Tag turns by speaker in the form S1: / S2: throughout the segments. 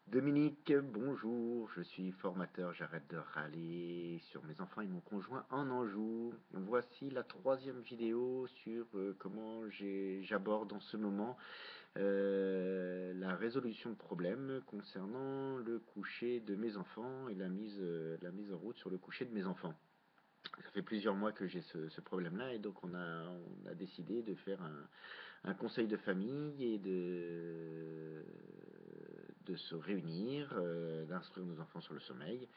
S1: Dominique, bonjour, je suis formateur, j'arrête de râler sur mes enfants et mon conjoint en Anjou. Voici la troisième vidéo sur comment j'aborde en ce moment la résolution de problèmes concernant le coucher de mes enfants et la mise en route sur le coucher de mes enfants. Ça fait plusieurs mois que j'ai ce problème-là et donc on a décidé de faire un conseil de famille et de se réunir, d'instruire nos enfants sur le sommeil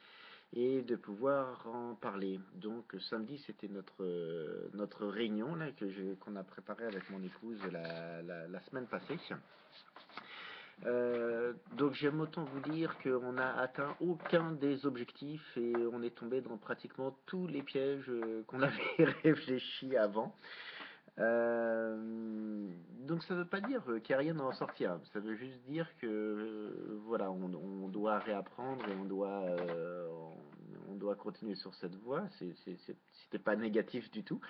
S1: et de pouvoir en parler. Donc samedi, c'était notre réunion là, qu'on a préparée avec mon épouse la semaine passée. Donc j'aime autant vous dire qu'on n'a atteint aucun des objectifs et on est tombé dans pratiquement tous les pièges qu'on avait réfléchi avant. Donc ça veut pas dire qu'il n'y a rien à en sortir. Ça veut juste dire que voilà, on doit réapprendre et on doit continuer sur cette voie. C'était pas négatif du tout.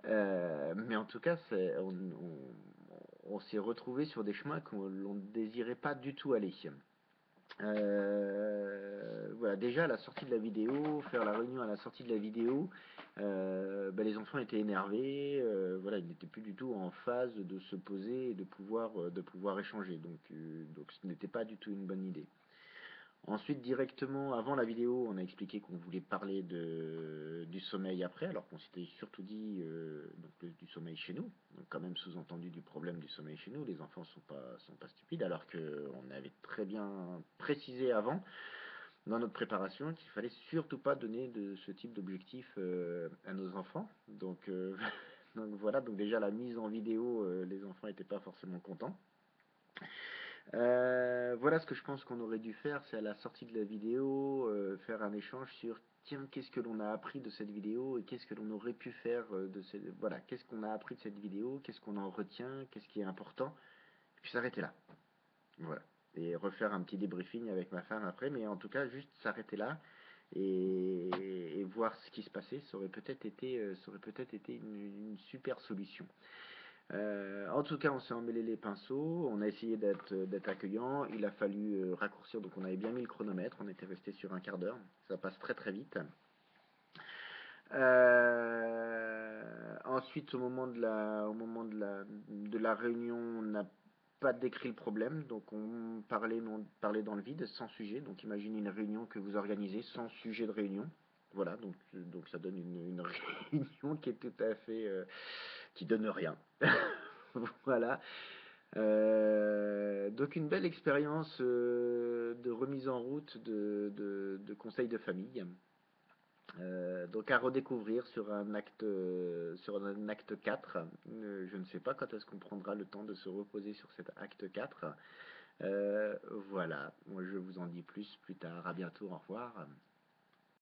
S1: Mais en tout cas, on s'est retrouvé sur des chemins qu'on ne désirait pas du tout aller. Voilà, déjà à la sortie de la vidéo, faire la réunion à la sortie de la vidéo, les enfants étaient énervés, voilà, ils n'étaient plus du tout en phase de se poser et de pouvoir échanger, donc ce n'était pas du tout une bonne idée. Ensuite, directement avant la vidéo, on a expliqué qu'on voulait parler du sommeil après, alors qu'on s'était surtout dit du sommeil chez nous, donc quand même sous-entendu du problème du sommeil chez nous. Les enfants sont pas stupides, alors qu'on avait très bien précisé avant dans notre préparation qu'il fallait surtout pas donner de ce type d'objectif à nos enfants. Donc voilà, donc déjà la mise en vidéo, les enfants n'étaient pas forcément contents. Voilà ce que je pense qu'on aurait dû faire, c'est à la sortie de la vidéo, faire un échange sur tiens, qu'est-ce que l'on a appris de cette vidéo et qu'est-ce que l'on aurait pu faire de cette... Voilà, qu'est-ce qu'on a appris de cette vidéo, qu'est-ce qu'on en retient, qu'est-ce qui est important, et puis s'arrêter là. Voilà. Et refaire un petit débriefing avec ma femme après, mais en tout cas, juste s'arrêter là et voir ce qui se passait, ça aurait peut-être été une super solution. En tout cas, on s'est emmêlé les pinceaux, on a essayé d'être accueillant, il a fallu raccourcir, donc on avait bien mis le chronomètre, on était resté sur un quart d'heure, ça passe très très vite. Ensuite, de la réunion, on n'a pas décrit le problème, donc parlait dans le vide, sans sujet. Donc imaginez une réunion que vous organisez sans sujet de réunion. Voilà, donc ça donne une réunion qui est tout à fait, qui donne rien. Voilà. Donc une belle expérience de remise en route de conseils de famille. Donc à redécouvrir sur un acte 4. Je ne sais pas quand est-ce qu'on prendra le temps de se reposer sur cet acte 4. Voilà, moi je vous en dis plus tard. À bientôt, au revoir.